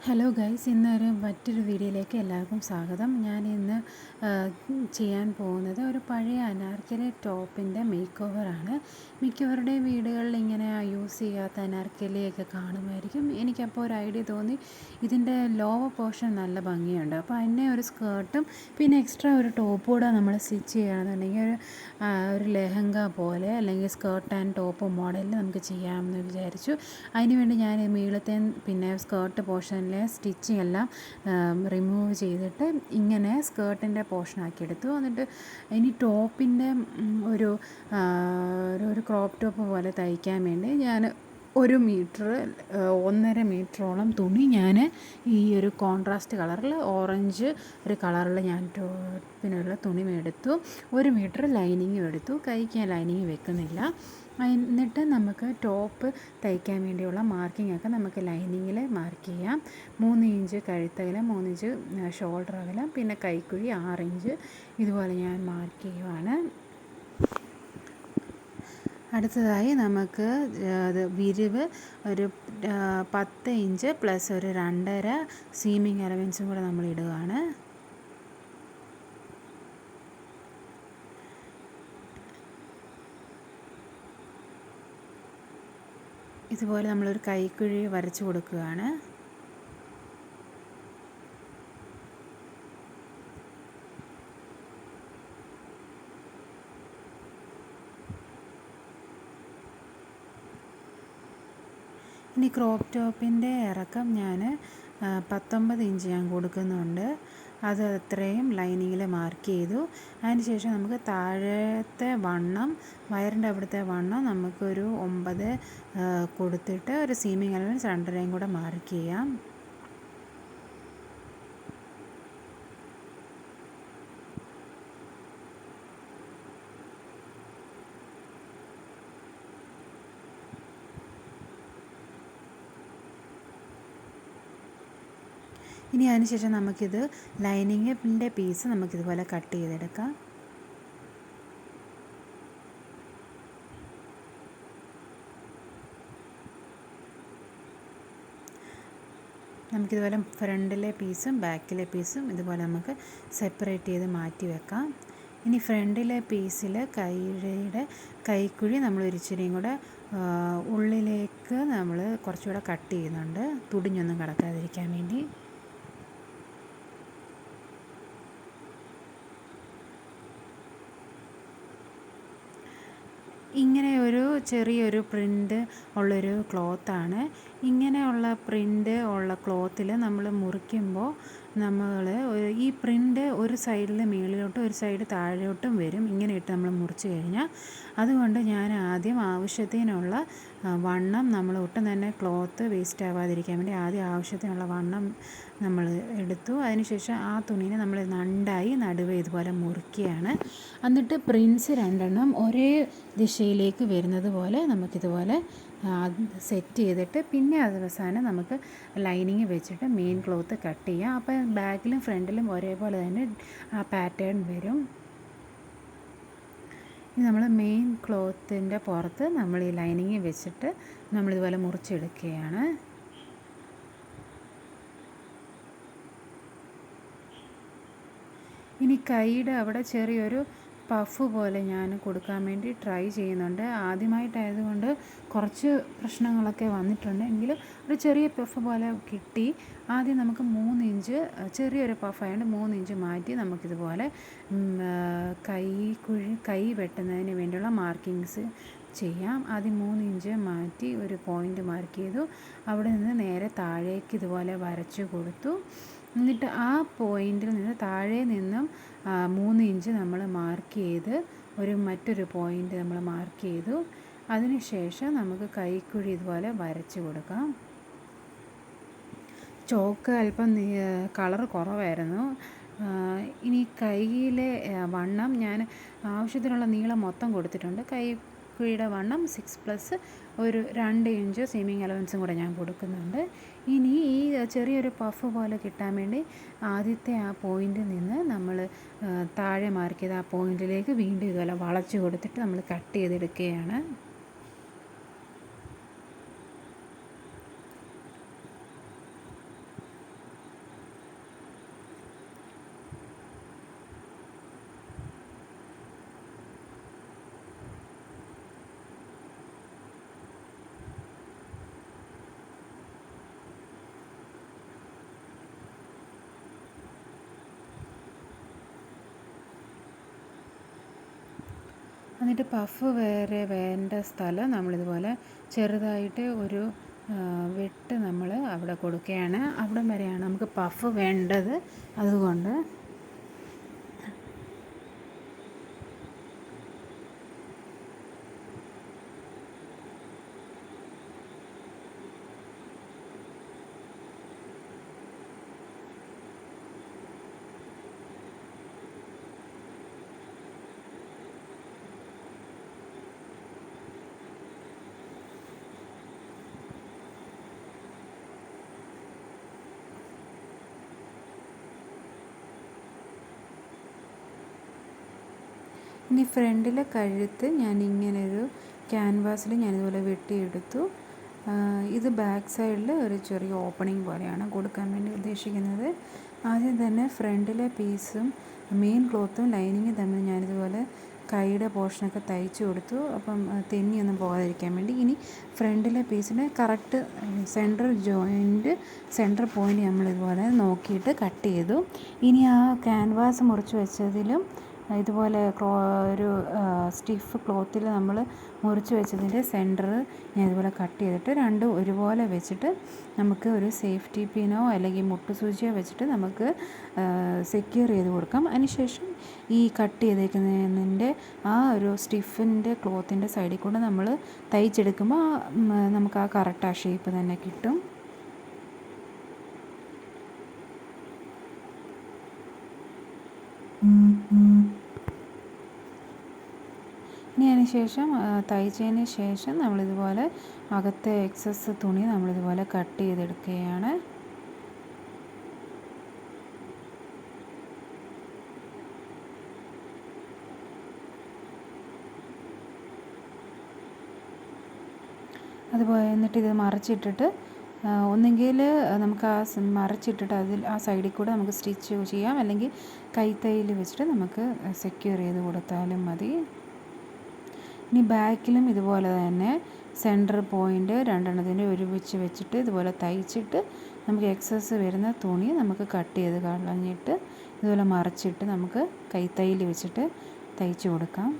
Hello guys, മറ്റൊരു വീഡിയോയിലേക്ക് എല്ലാവർക്കും സ്വാഗതം. ഞാൻ ഇന്ന് ചെയ്യാൻ പോകുന്നത് ഒരു പഴയ അനാർക്കലി ടോപ്പിൻ്റെ മേക്ക് ഓവറാണ്. മിക്കവരുടെയും വീടുകളിൽ ഇങ്ങനെ യൂസ് ചെയ്യാത്ത അനാർക്കലിയൊക്കെ കാണുമായിരിക്കും. എനിക്കപ്പോൾ ഒരു ഐഡിയ തോന്നി, ഇതിൻ്റെ ലോവർ പോർഷൻ നല്ല ഭംഗിയുണ്ട്, അപ്പോൾ അതിനെ ഒരു സ്കേർട്ടും പിന്നെ എക്സ്ട്രാ ഒരു ടോപ്പ് കൂടെ നമ്മൾ സ്റ്റിച്ച് ചെയ്യുകയാണെന്നുണ്ടെങ്കിൽ ഒരു ലെഹങ്ക പോലെ അല്ലെങ്കിൽ സ്കേർട്ട് ആൻഡ് ടോപ്പ് മോഡലിൽ നമുക്ക് ചെയ്യാമെന്ന് വിചാരിച്ചു. അതിനുവേണ്ടി ഞാൻ മീളത്തെ പിന്നെ സ്കേർട്ട് പോർഷനിൽ സ്റ്റിച്ചിങ് എല്ലാം റിമൂവ് ചെയ്തിട്ട് ഇങ്ങനെ സ്കേർട്ടിൻ്റെ പോർഷനാക്കി എടുത്തു. എന്നിട്ട് ഇനി ടോപ്പിൻ്റെ ഒരു ക്രോപ്പ് ടോപ്പ് പോലെ തയ്ക്കാൻ വേണ്ടി ഞാൻ 1.5 മീറ്ററോളം തുണി ഞാൻ ഈ ഒരു കോൺട്രാസ്റ്റ് കളറിൽ ഓറഞ്ച് ഒരു കളറിൽ ഞാൻ ടോപ്പിനുള്ള തുണി എടുത്തു. 1 മീറ്റർ ലൈനിങ്ങും എടുത്തു. കൈക്ക് ഞാൻ ലൈനിങ് വെക്കുന്നില്ല. എന്നിട്ട് നമുക്ക് ടോപ്പ് തയ്ക്കാൻ വേണ്ടിയുള്ള മാർക്കിംഗ് ഒക്കെ നമുക്ക് ലൈനിങ്ങിൽ മാർക്ക് ചെയ്യാം. 3 ഇഞ്ച് കഴുത്തകലം, 3 ഇഞ്ച് ഷോൾഡർ അകലം, പിന്നെ കൈക്കുഴി 6 ഇഞ്ച് ഇതുപോലെ ഞാൻ മാർക്ക് ചെയ്യുവാണ്. അടുത്തതായി നമുക്ക് വിരിവ് ഒരു 10 ഇഞ്ച് പ്ലസ് ഒരു 2.5 സീമിങ് അലവൻസും കൂടെ നമ്മൾ ഇടുകയാണ്. ഇതുപോലെ നമ്മളൊരു കൈക്കുഴി വരച്ചു കൊടുക്കുകയാണ്. ഇനി ക്രോപ്പ് ടോപ്പിൻ്റെ ഇറക്കം ഞാൻ 19 ഇഞ്ച് ഞാൻ കൊടുക്കുന്നുണ്ട്. അത് അത്രയും ലൈനിങ്ങിൽ മാർക്ക് ചെയ്തു. അതിനുശേഷം നമുക്ക് താഴത്തെ വണ്ണം, വയറിൻ്റെ അവിടുത്തെ വണ്ണം നമുക്കൊരു 9 കൊടുത്തിട്ട് ഒരു സീമിങ് അലവൻസ് 2.5 കൂടെ മാർക്ക് ചെയ്യാം. ഇനി അതിനുശേഷം നമുക്കിത് ലൈനിങ്ങിൻ്റെ പീസ് നമുക്കിതുപോലെ കട്ട് ചെയ്തെടുക്കാം. നമുക്കിതുപോലെ ഫ്രണ്ടിലെ പീസും ബാക്കിലെ പീസും ഇതുപോലെ നമുക്ക് സെപ്പറേറ്റ് ചെയ്ത് മാറ്റി വെക്കാം. ഇനി ഫ്രണ്ടിലെ പീസിൽ കൈക്കുഴി നമ്മൾ ഒരിച്ചിരിയും കൂടെ ഉള്ളിലേക്ക് നമ്മൾ കുറച്ചുകൂടെ കട്ട് ചെയ്യുന്നുണ്ട്, തുടിഞ്ഞൊന്നും കിടക്കാതിരിക്കാൻ വേണ്ടി. ഇങ്ങനെ ഒരു ചെറിയൊരു പ്രിൻ്റ് ഉള്ളൊരു ക്ലോത്താണ്. ഇങ്ങനെയുള്ള പ്രിൻ്റ് ഉള്ള ക്ലോത്തിൽ നമ്മൾ മുറിക്കുമ്പോൾ ഈ പ്രിൻ്റ് ഒരു സൈഡിൽ മുകളിലോട്ടും ഒരു സൈഡ് താഴോട്ടും വരും. ഇങ്ങനെ ഇട്ട് നമ്മൾ മുറിച്ച് കഴിഞ്ഞാൽ, അതുകൊണ്ട് ഞാൻ ആദ്യം ആവശ്യത്തിനുള്ള വണ്ണം നമ്മൾ ഒട്ടും തന്നെ ക്ലോത്ത് വേസ്റ്റ് ആവാതിരിക്കാൻ വേണ്ടി ആദ്യം ആവശ്യത്തിനുള്ള വണ്ണം നമ്മൾ എടുത്തു. അതിനുശേഷം ആ തുണീനെ നമ്മൾ നടുവേ ഇതുപോലെ മുറിക്കുകയാണ്. എന്നിട്ട് പ്രിൻസ് 2 ഒരേ ദിശയിലേക്ക് വരുന്നത് പോലെ നമുക്കിതുപോലെ സെറ്റ് ചെയ്തിട്ട് പിന്നെ അവസാനം നമുക്ക് ലൈനിങ് വെച്ചിട്ട് മെയിൻ ക്ലോത്ത് കട്ട് ചെയ്യാം. അപ്പോൾ ബാക്കിലും ഫ്രണ്ടിലും ഒരേപോലെ തന്നെ ആ പാറ്റേൺ വരും. ഇനി നമ്മൾ മെയിൻ ക്ലോത്തിൻ്റെ പുറത്ത് നമ്മൾ ഈ ലൈനിങ് വെച്ചിട്ട് നമ്മളിതുപോലെ മുറിച്ചെടുക്കുകയാണ്. ഇനി കൈയുടെ അവിടെ ചെറിയൊരു പഫ് പോലെ ഞാൻ കൊടുക്കാൻ വേണ്ടി ട്രൈ ചെയ്യുന്നുണ്ട്. ആദ്യമായിട്ടായതുകൊണ്ട് കുറച്ച് പ്രശ്നങ്ങളൊക്കെ വന്നിട്ടുണ്ട്, എങ്കിലും ഒരു ചെറിയ പഫ് പോലെ കിട്ടി. ആദ്യം നമുക്ക് 3 ഇഞ്ച് ചെറിയൊരു പഫായതുകൊണ്ട് 3 ഇഞ്ച് മാറ്റി നമുക്കിതുപോലെ കൈ വെട്ടുന്നതിന് വേണ്ടിയുള്ള മാർക്കിങ്സ് ചെയ്യാം. ആദ്യം 3 ഇഞ്ച് മാറ്റി ഒരു പോയിൻ്റ് മാർക്ക് ചെയ്തു. അവിടെ നിന്ന് നേരെ താഴേക്ക് ഇതുപോലെ വരച്ചു കൊടുത്തു. എന്നിട്ട് ആ പോയിൻ്റിൽ നിന്ന് താഴെ നിന്നും 3 ഇഞ്ച് നമ്മൾ മാർക്ക് ചെയ്ത് മറ്റൊരു പോയിൻ്റ് നമ്മൾ മാർക്ക് ചെയ്തു. അതിനുശേഷം നമുക്ക് കൈക്കുഴി ഇതുപോലെ വരച്ച് കൊടുക്കാം. ചോക്ക് അല്പം കളർ കുറവായിരുന്നു. ഇനി കൈയിലെ വണ്ണം ഞാൻ ആവശ്യത്തിനുള്ള നീളം മൊത്തം കൊടുത്തിട്ടുണ്ട്. കൈക്കുഴിയുടെ വണ്ണം 6+ ഒരു 2 ഇഞ്ച് സീമിങ് അലവൻസും കൂടെ ഞാൻ കൊടുക്കുന്നുണ്ട്. ഇനി ഈ ചെറിയൊരു പഫ് പോലെ കിട്ടാൻ വേണ്ടി ആദ്യത്തെ ആ പോയിൻ്റിൽ നിന്ന് നമ്മൾ താഴെ മാർക്ക് ചെയ്ത ആ പോയിൻറ്റിലേക്ക് വീണ്ടും ഇതുപോലെ വളച്ച് കൊടുത്തിട്ട് നമ്മൾ കട്ട് ചെയ്തെടുക്കുകയാണ്. എന്നിട്ട് പഫ് വേറെ വേണ്ട സ്ഥലം നമ്മളിതുപോലെ ചെറുതായിട്ട് ഒരു വെട്ട് നമ്മൾ അവിടെ കൊടുക്കുകയാണ്. അവിടം വരെയാണ് നമുക്ക് പഫ് വേണ്ടത്. അതുകൊണ്ട് ഇനി ഫ്രണ്ടിലെ കഴുത്ത് ഞാനിങ്ങനൊരു ക്യാൻവാസിൽ ഞാനിതുപോലെ വെട്ടിയെടുത്തു. ഇത് ബാക്ക് സൈഡിൽ ഒരു ചെറിയ ഓപ്പണിംഗ് പോലെയാണ് കൊടുക്കാൻ വേണ്ടി ഉദ്ദേശിക്കുന്നത്. ആദ്യം തന്നെ ഫ്രണ്ടിലെ പീസും മെയിൻ ക്ലോത്തും ലൈനിങ്ങും തമ്മിൽ ഞാനിതുപോലെ കൈയുടെ പോർഷനൊക്കെ തയ്ച്ചു കൊടുത്തു. അപ്പം തെന്നിയൊന്നും പോകാതിരിക്കാൻ വേണ്ടി. ഇനി ഫ്രണ്ടിലെ പീസിന് കറക്റ്റ് സെൻറ്റർ പോയിൻ്റ് നമ്മളിതുപോലെ നോക്കിയിട്ട് കട്ട് ചെയ്തു. ഇനി ആ ക്യാൻവാസ് മുറിച്ച് വെച്ചതിലും ഇതുപോലെ ഒരു സ്റ്റിഫ് ക്ലോത്തിൽ നമ്മൾ മുറിച്ച് വെച്ചതിൻ്റെ സെൻറ്റർ ഞാൻ ഇതുപോലെ കട്ട് ചെയ്തിട്ട് രണ്ടും ഒരുപോലെ വെച്ചിട്ട് നമുക്ക് ഒരു സേഫ്റ്റി പിനോ അല്ലെങ്കിൽ മുട്ടുസൂചിയോ വെച്ചിട്ട് നമുക്ക് സെക്യൂർ ചെയ്ത് കൊടുക്കാം. അതിനുശേഷം ഈ കട്ട് ചെയ്തേക്കുന്നതിൻ്റെ ആ ഒരു സ്റ്റിഫിൻ്റെ ക്ലോത്തിൻ്റെ സൈഡിൽ കൂടെ നമ്മൾ തയ്ച്ചെടുക്കുമ്പോൾ നമുക്ക് ആ കറക്റ്റ് ആ ഷേപ്പ് തന്നെ കിട്ടും. ഇനി അതിന് ശേഷം തയ്ച്ചതിന് ശേഷം നമ്മളിതുപോലെ അകത്തെ എക്സസ് തുണി നമ്മളിതുപോലെ കട്ട് ചെയ്തെടുക്കുകയാണ്. അതുപോലെ എന്നിട്ട് ഇത് മറിച്ചിട്ടിട്ട് ഒന്നെങ്കിൽ നമുക്ക് ആ മറിച്ചിട്ടിട്ട് അതിൽ ആ സൈഡിൽ കൂടെ നമുക്ക് സ്റ്റിച്ച് ചെയ്യാം, അല്ലെങ്കിൽ കൈത്തയ്യൽ വെച്ചിട്ട് നമുക്ക് സെക്യൂർ ചെയ്ത് കൊടുത്താലും മതി. ഇനി ബാക്കിലും ഇതുപോലെ തന്നെ സെൻറ്റർ പോയിൻ്റ് രണ്ടെണ്ണത്തിൻ്റെ ഒരുമിച്ച് വെച്ചിട്ട് ഇതുപോലെ തയ്ച്ചിട്ട് നമുക്ക് എക്സസ് വരുന്ന തുണി നമുക്ക് കട്ട് ചെയ്ത് കളഞ്ഞിട്ട് ഇതുപോലെ മറിച്ചിട്ട് നമുക്ക് കൈത്തയ്യൽ വെച്ചിട്ട് തയ്ച്ച് കൊടുക്കാം.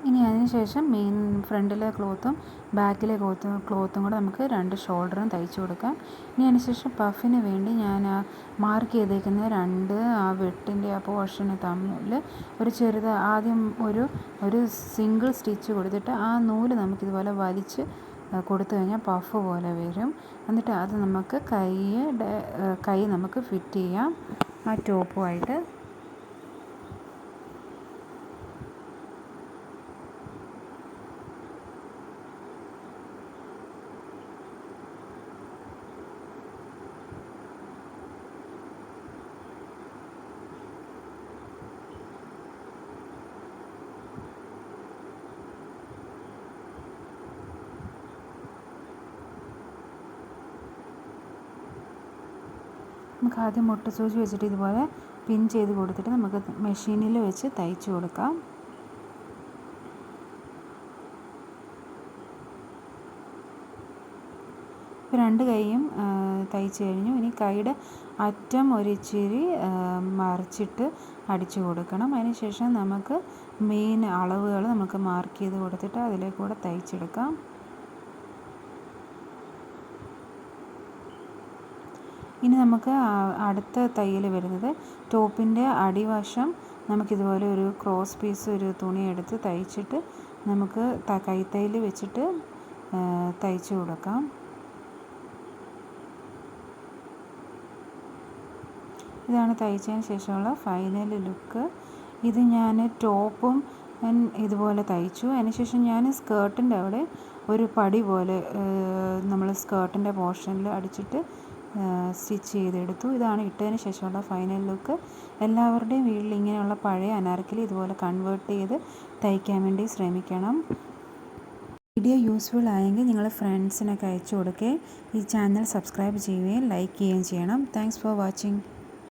ഇനി അതിന് ശേഷം മെയിൻ ഫ്രണ്ടിലെ ക്ലോത്തും ബാക്കിലെ ക്ലോത്തും കൂടെ നമുക്ക് രണ്ട് ഷോൾഡറും തയ്ച്ചു കൊടുക്കാം. ഇനി അതിന് ശേഷം പഫിന് വേണ്ടി ഞാൻ ആ മാർക്ക് ചെയ്തേക്കുന്ന ആ വെട്ടിൻ്റെ ആ പോർഷന് തമ്മിൽ ഒരു ആദ്യം ഒരു സിംഗിൾ സ്റ്റിച്ച് കൊടുത്തിട്ട് ആ നൂല് നമുക്കിതുപോലെ വലിച്ച് കൊടുത്തു കഴിഞ്ഞാൽ പഫ് പോലെ വരും. എന്നിട്ട് അത് നമുക്ക് കൈ നമുക്ക് ഫിറ്റ് ചെയ്യാം ആ ടോപ്പുമായിട്ട്. നമുക്ക് ആദ്യം മുട്ടുസൂചി വെച്ചിട്ട് ഇതുപോലെ പിൻ ചെയ്ത് കൊടുത്തിട്ട് നമുക്ക് മെഷീനിൽ വെച്ച് തയ്ച്ചു കൊടുക്കാം. ഇപ്പോൾ രണ്ട് കൈയും തയ്ച്ച് കഴിഞ്ഞു. ഇനി കൈയുടെ അറ്റം ഒരിച്ചിരി മറിച്ചിട്ട് അടിച്ചു കൊടുക്കണം. അതിന് ശേഷം നമുക്ക് മെയിൻ അളവുകൾ നമുക്ക് മാർക്ക് ചെയ്ത് കൊടുത്തിട്ട് അതിലേക്കൂടെ തയ്ച്ചെടുക്കാം. ഇനി നമുക്ക് അടുത്ത തയ്യൽ വരുന്നത് ടോപ്പിൻ്റെ അടിവശം നമുക്കിതുപോലെ ഒരു ക്രോസ് പീസ് ഒരു തുണി എടുത്ത് തയ്ച്ചിട്ട് നമുക്ക് കൈത്തയ്യൽ വെച്ചിട്ട് തയ്ച്ചു കൊടുക്കാം. ഇതാണ് തയ്ച്ചതിന് ശേഷമുള്ള ഫൈനൽ ലുക്ക്. ഇത് ഞാൻ ടോപ്പും ഇതുപോലെ തയ്ച്ചു. അതിനുശേഷം ഞാൻ സ്കേർട്ടിൻ്റെ അവിടെ ഒരു പടി പോലെ നമ്മൾ സ്കേർട്ടിൻ്റെ പോർഷനിൽ അടിച്ചിട്ട് സ്റ്റിച്ച് ചെയ്തെടുത്തു. ഇതാണ് ഇട്ടതിന് ശേഷമുള്ള ഫൈനൽ ലുക്ക്. എല്ലാവരുടെയും വീട്ടിൽ ഇങ്ങനെയുള്ള പഴയ അനാർക്കലി ഇതുപോലെ കൺവേർട്ട് ചെയ്ത് തയ്ക്കാൻ വേണ്ടി ശ്രമിക്കണം. വീഡിയോ യൂസ്ഫുൾ ആയെങ്കിൽ നിങ്ങൾ ഫ്രണ്ട്സിനൊക്കെ അയച്ചു കൊടുക്കുകയും ഈ ചാനൽ സബ്സ്ക്രൈബ് ചെയ്യുകയും ലൈക്ക് ചെയ്യുകയും ചെയ്യണം. Thanks for watching.